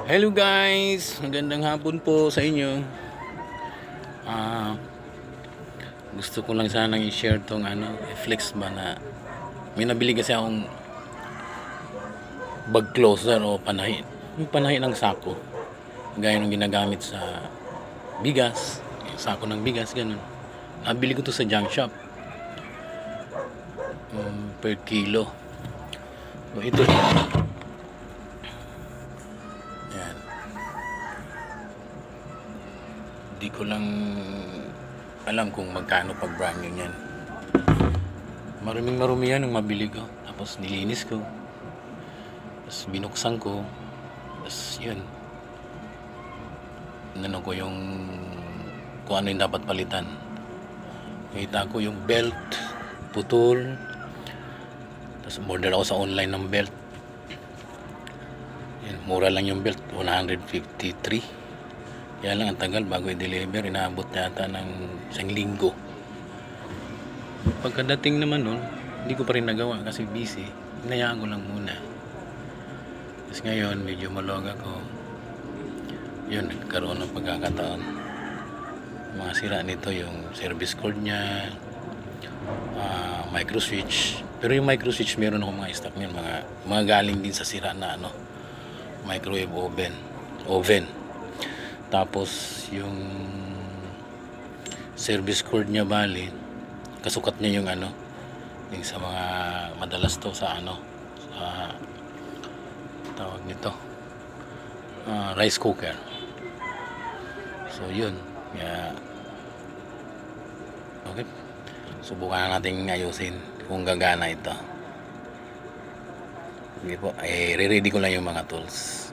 Hello guys, magandang hapon po sa inyo. Gusto ko lang sanang i-share tong flex ba na may nabili kasi akong bag closer o panahi. Yung panahi ng sako. Gaya ng ginagamit sa bigas, yung sako ng bigas, ganun. Nabili ko to sa junk shop. Per kilo. So, ito siya. Yan. Di ko lang alam kung magkano pag brand new yan. Marumi yan nung mabili ko. Tapos nilinis ko. Tapos binuksan ko. Tapos yun. Ano ko yung kung ano yung dapat palitan. Nakita ko yung belt putol. Tapos order ako sa online ng belt. Yan, mura lang yung belt, 153. Kaya lang ang tagal bago i-deliver, inaabot yata ng 1 linggo. Pagkadating naman nun, hindi ko pa rin nagawa kasi busy. Hinayaan ko lang muna. Tapos ngayon, medyo malog ako. Yun, nagkaroon ng pagkakataon. Mga sira nito yung service cord niya, micro switch. Pero yung micro switch meron ako mga stock niyan, mga galing din sa sira na microwave oven. Tapos yung service cord niya bali kasukat niya yung yung sa mga madalas to sa sa tawag nito rice cooker. So yun, okay, subukan natin ayusin kung gagana ito. Sige po, re-ready ko lang yung mga tools.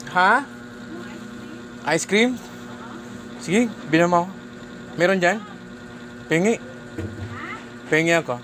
Ha? Ice cream? Sige, binom ako. Meron dyan? Pengi. Pengi ako.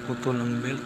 Putol ang belt.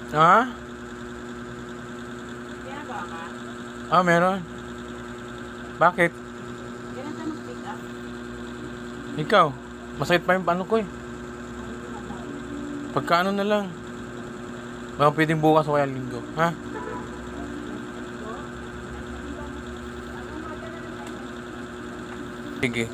Ha? Meron. Bakit? Ikaw, masakit pa yung ano ko eh. Pagkaano na lang. Baka pwedeng bukas o kaya linggo. Ha? Sige.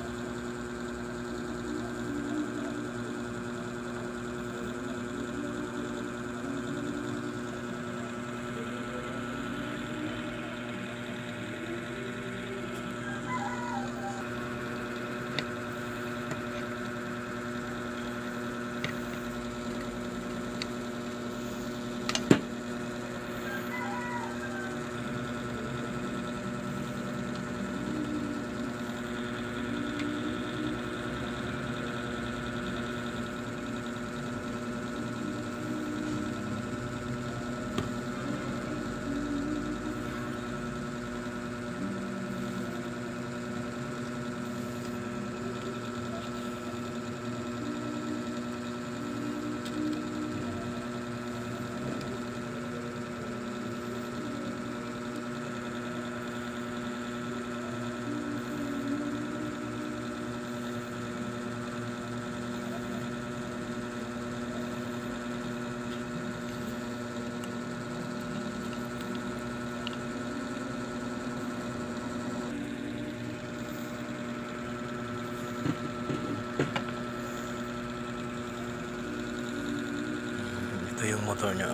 Ito yung motor niya.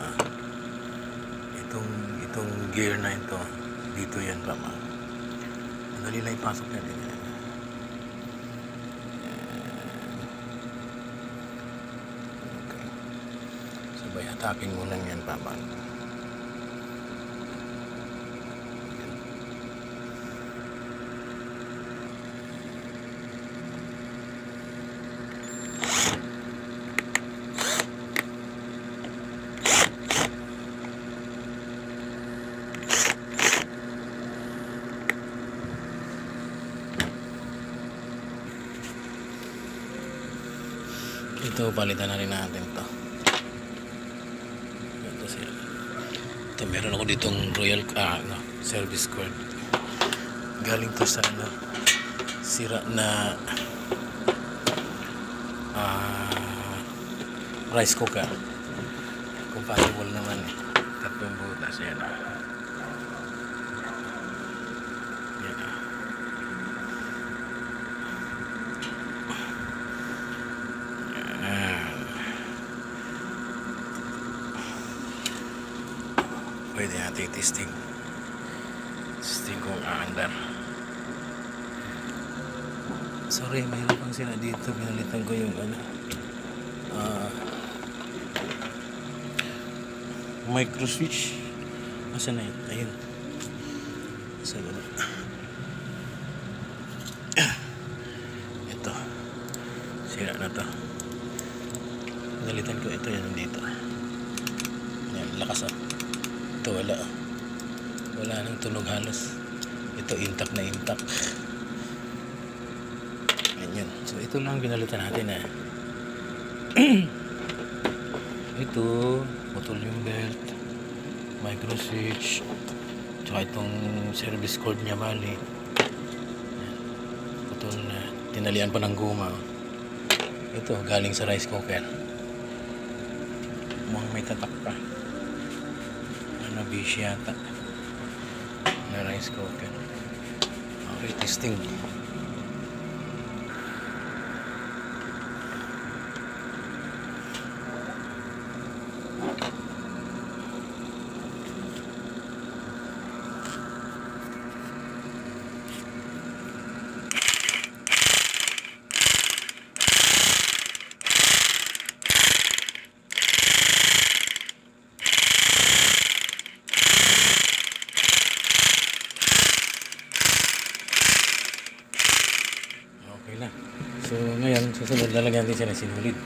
Itong gear na ito. Dito yan pa ma. Madali lang ipasok yan. Okay. Sabay hatapin mo lang yan pa ma. Ito, palitan na rin natin to. Ito siya. Ito, meron ako ditong Royal service cord. Galing to sa sira na rice cooker. Compatible naman eh. Tatlong butas yan. Pwede natin testing kung aandar. Sorry, mayroon pang sila dito. Pinalitan ko yung micro switch. Asa na yun? Ayun. Asa na yun? Ito, sira na to. Pinalitan ko ito, yan dito. Yan, lakas ito wala nang tunog halos. Ito intact na intact. Ganyan. So ito lang pinalitan natin ito putol yung belt, micro switch, tsaka itong service cord niya bali putol na, tinalian pa ng guma. Ito galing sa rice cooker, mukhang may tatak pa. Nabish yata na rice cooker. Okay, testing. So ngayon, susunod lalagyan natin siya ng sinulid.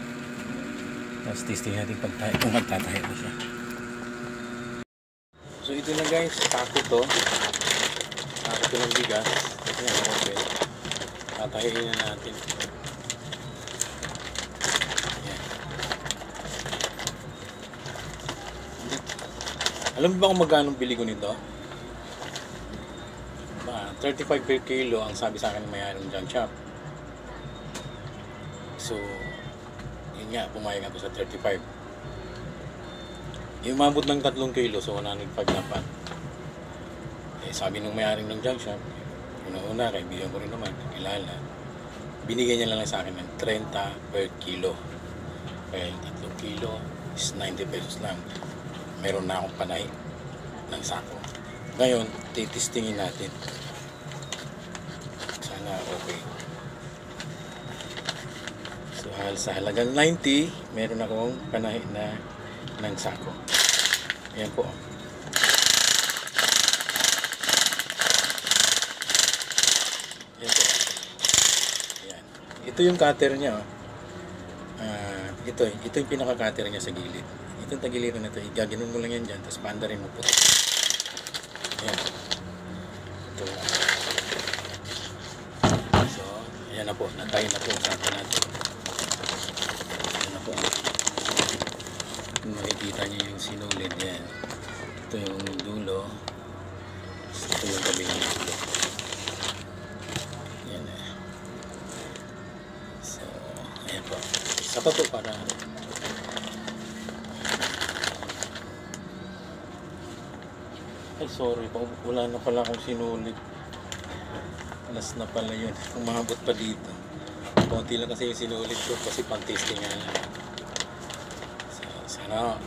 Tapos testing natin kung magtatahi na siya. So ito na guys, tako to. Tako to ng bigas. Ayan, okay. Tatahiin na natin. Ayan. Alam mo ba kung magkano bili ko nito? 35 per kilo ang sabi sa akin ng may-ari ng junk shop. So, yun nga, pumayag nga to sa 35. Yung umabot ng 3 kilo, so 105 na pan. Eh, sabi nung may-ari ng junk shop, una-una, kaibigan ko rin naman, kilala, binigyan niya lang sa akin ng 30 per kilo. Kaya yung 3 kilo is 90 pesos lang. Meron na akong panay ng sako. Ngayon, titistingin natin. Sana okay. So, sa halagang 90, meron akong panay na ng sako. Ayan po. Ayan po. Ayan. Ito yung cutter niya. Ito yung pinaka-cutter niya sa gilid. Itong tagiliran na ito, igaganon mo lang yan dyan, tapos paandarin mo po. Ayan. Ito. So, ayan na po. Natayin na po ang sako natin. Ayan na po. Kung makikita niyo yung sinulid yan. Ito yung dulo. Ito yung kabilang dulo. Ayan na. So, ayan po. Isa pa po para ay sorry po, wala na pala akong sinulit. Alas na pala yun. Umabot pa dito. Konti lang kasi yung sinulit ko kasi pang-testing nga lang. So, sana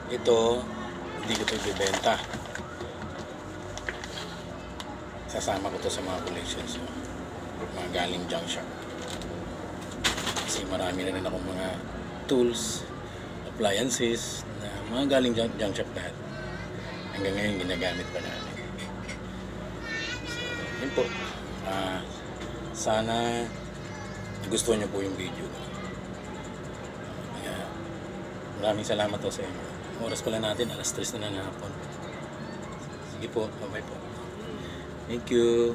ito hindi ko ito ibibenta. Sasama ko to sa mga collections. So, mga galing junk shop. Kasi marami na rin akong mga tools, appliances na mga galing junk shop lahat. Hanggang ngayon ginagamit pa namin. So, yun po. Sana gusto niyo po yung video. Maraming salamat po sa inyo. Oras pala natin, alas 3 na ng hapon. Sige po, bye-bye po. Thank you.